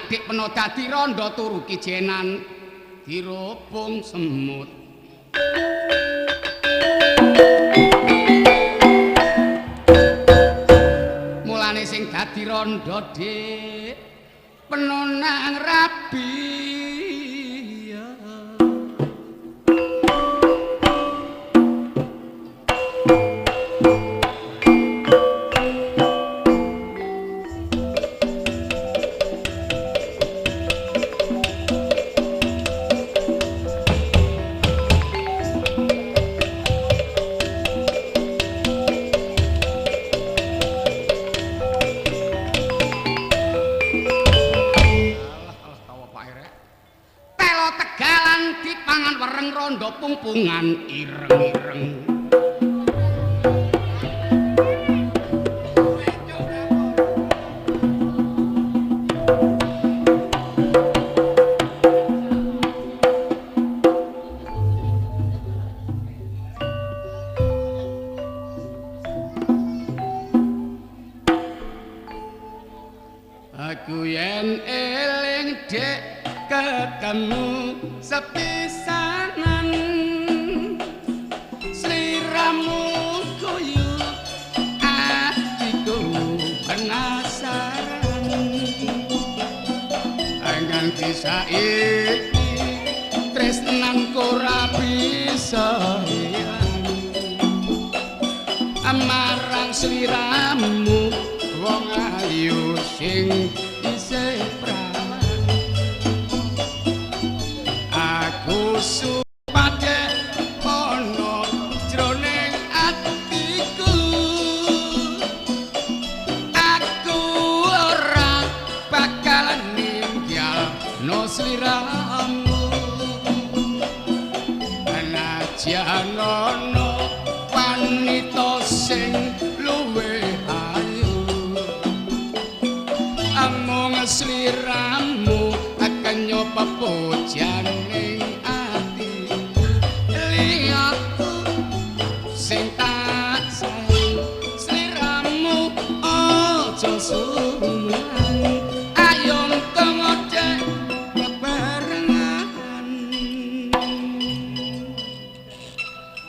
adik peno dadi randha turu kijenan dirubung semut. Mulane sing dadi randha Dik peno nang rabi. Pungpungan ireng-ireng. Aku yen eling Dek ketemu sepisanan sliramu guyu atiku penasaran nganti saiki tresnanku ora bisa ilang amarang sliramu wong ayu sing isih prawan aku supade ana jroning atiku aku ora bakal ninggalno sliramu anajan ana wanita sing luwih ayu amung sliramu akan nyoba pujian ning ati lihatku sing tak sayang sliramu aja sumulan ayo ngoceh bebarengan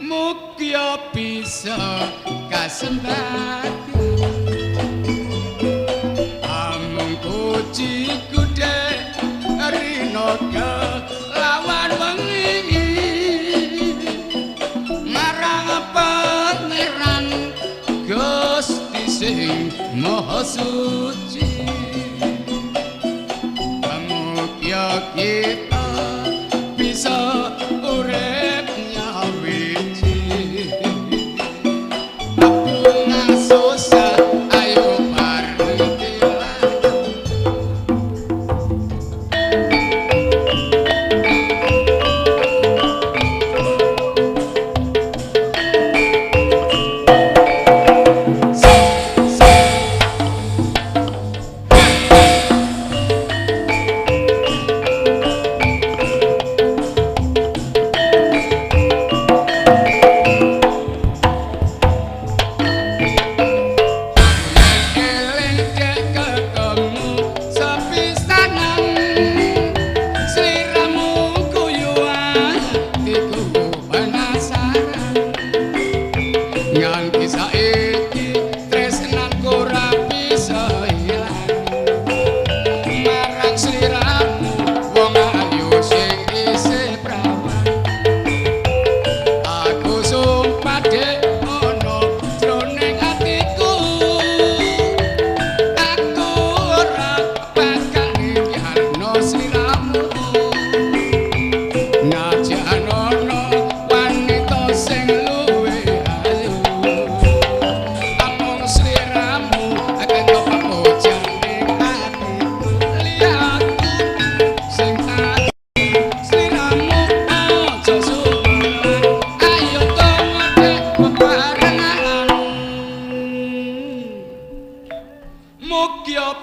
mugi bisa kasembati amung pujiku Dek rino ke lawan wengi marang pangeran Gusti sing maha suci mugi kita bisa urip nyawiji bunga susah ayo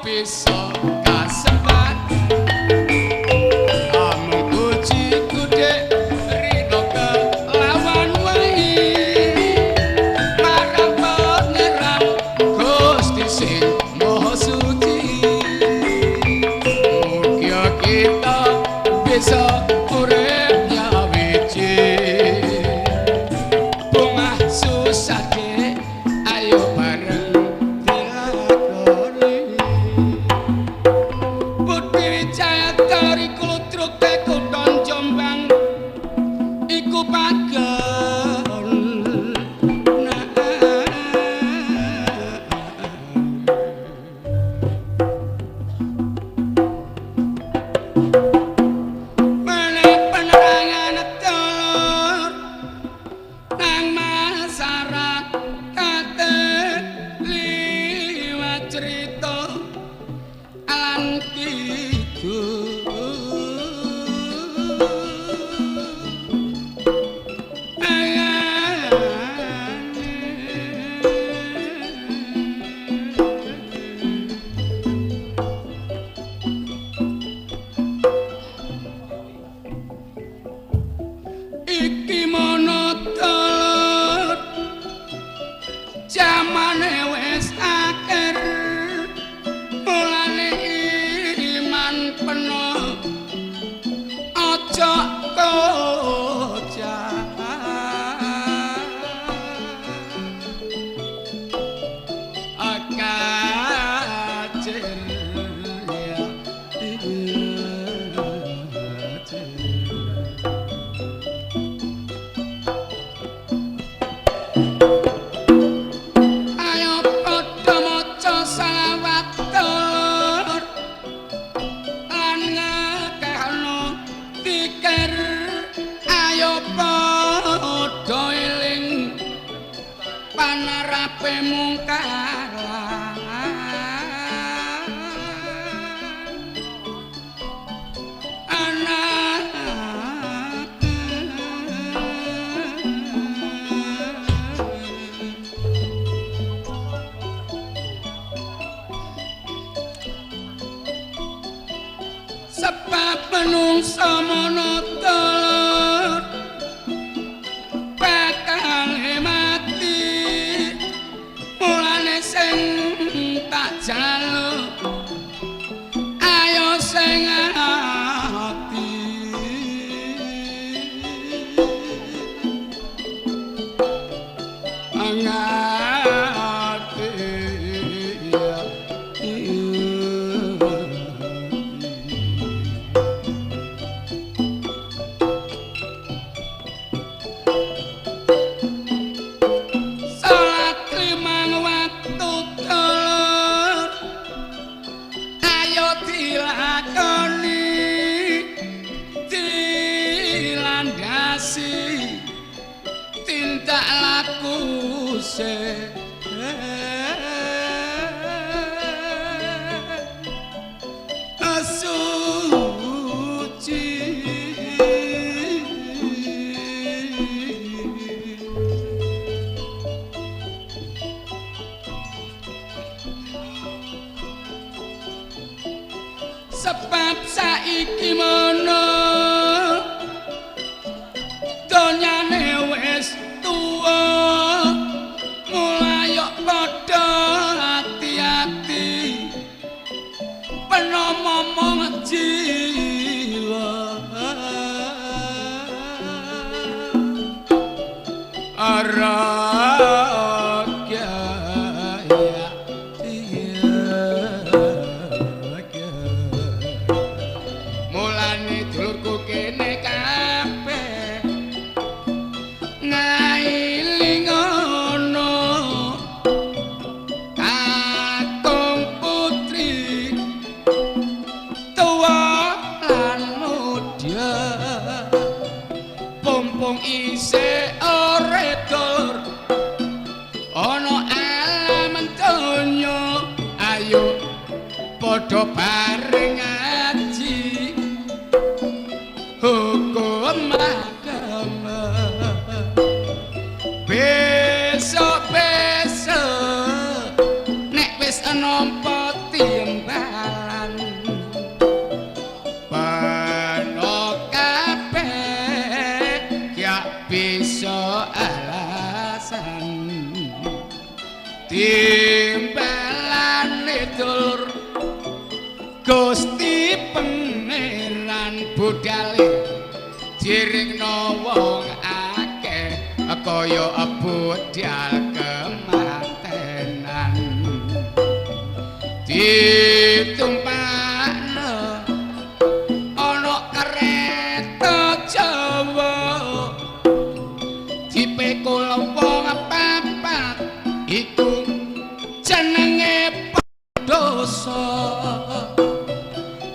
bisa kasempatan amung pujiku Dek rino ke lawan wengi marang pangeran Gusti sing maha suci ngrasake ayo bareng dilakoni Budi Wijaya kari klutruk kutha Jombang iku pagon sebab menungsa monoton bakal mati mulane sing tak jaluk ayo sing ati tindak laku suci sebab saiki mono donyane wis tuwa mulai yo padha hati-hati peno momong jiwa mulane dulurku kene kabeh ngailing ono kakung putri tua lan muda pompong isih ore dulur ono alam donya ayo padha bareng ngaji hukum agama besok nek wis nampa timbalan pano kabeh gak bisa alasan timbalan dulur Gusti Pangeran budale diringno wong akeh kaya budal kematenan ditumpakno ana kereta Jawa dipikul wong papat iku jenenge dosa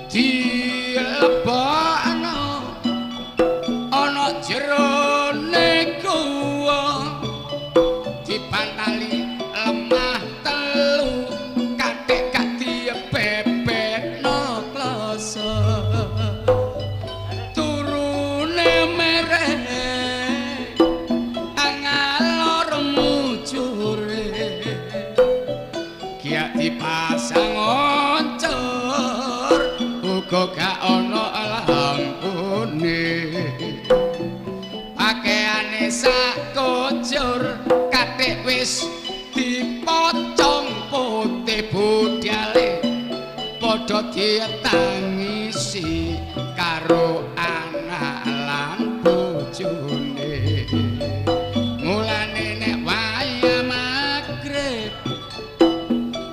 dilebokno ana jerone guwa dipantali lemah telu kathik gak diebebekno kloso turune mereh angalor mujure kiak dipasang oncor uga gak ana lampune pakaiane sak kocur kathik wis dipocong putih budale padha ditangisi karo anak lan bojone mulane nek wayah magrib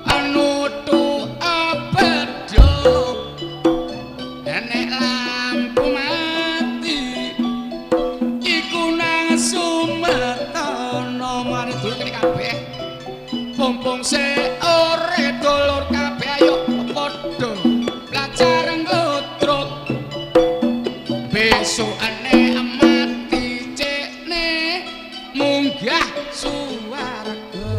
anutu abedho nek lampu mati iku nang sumetana mari dulur kene kabeh pompong se ore dulur kabeh ayo padha belajar nglutrut besokane mati cekne munggah suwarga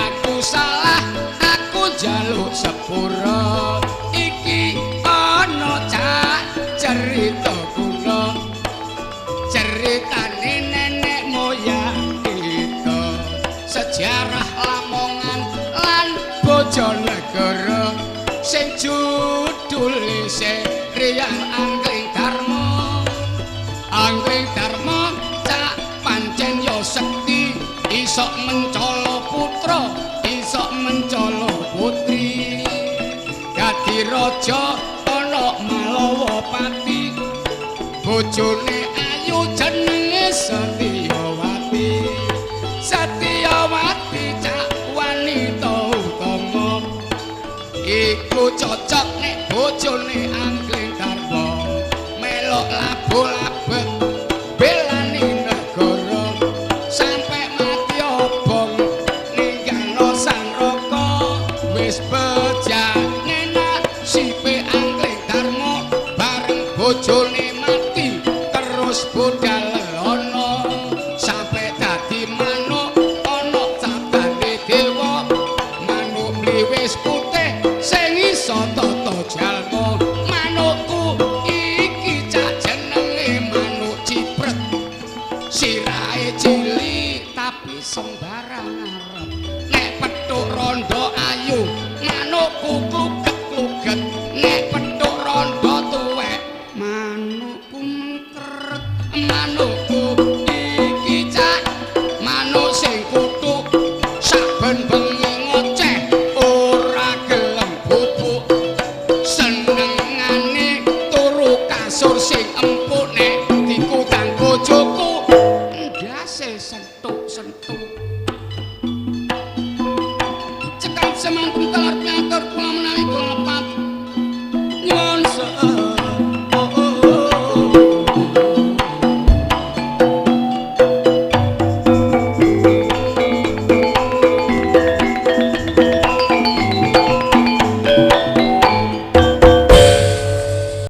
aku salah aku njaluk sepura iki ana cerita kula ceritane nenek moyang kita sejarah Lamongan lan Bojonegoro sing judule Serial Angling Darma cak pancen yo sekti isok mencolo putra isok mencolo putri dadi raja ana Malawa Pati bojone ayu jenenge Setyawati cak wanita utama iku cocok nek bojone Angling Darma melok labu-labet belani negara sampe mati obong ninggalo sang raka wis bejane nasibe Angling Darma bareng bojone mati terus budal ana sampe dadi manuk ana cabane dewa manuk mliwis putih sing iso tata jalma manukku iki cak jenenge manuk cipret sirahe cilik tapi sembarang arep nek petuk rondo ayu manukku kluget-kluget nek petuk rondo tuwek manukku mengkeret manukku iki cak manuk sing kutuk saben bengi ngoceh ora gelem bubuk senengane turu kasur sing empuk nek dikutang bojoku ndase sentuk-sentuk cekap semangkung telar piatur kula menawi kula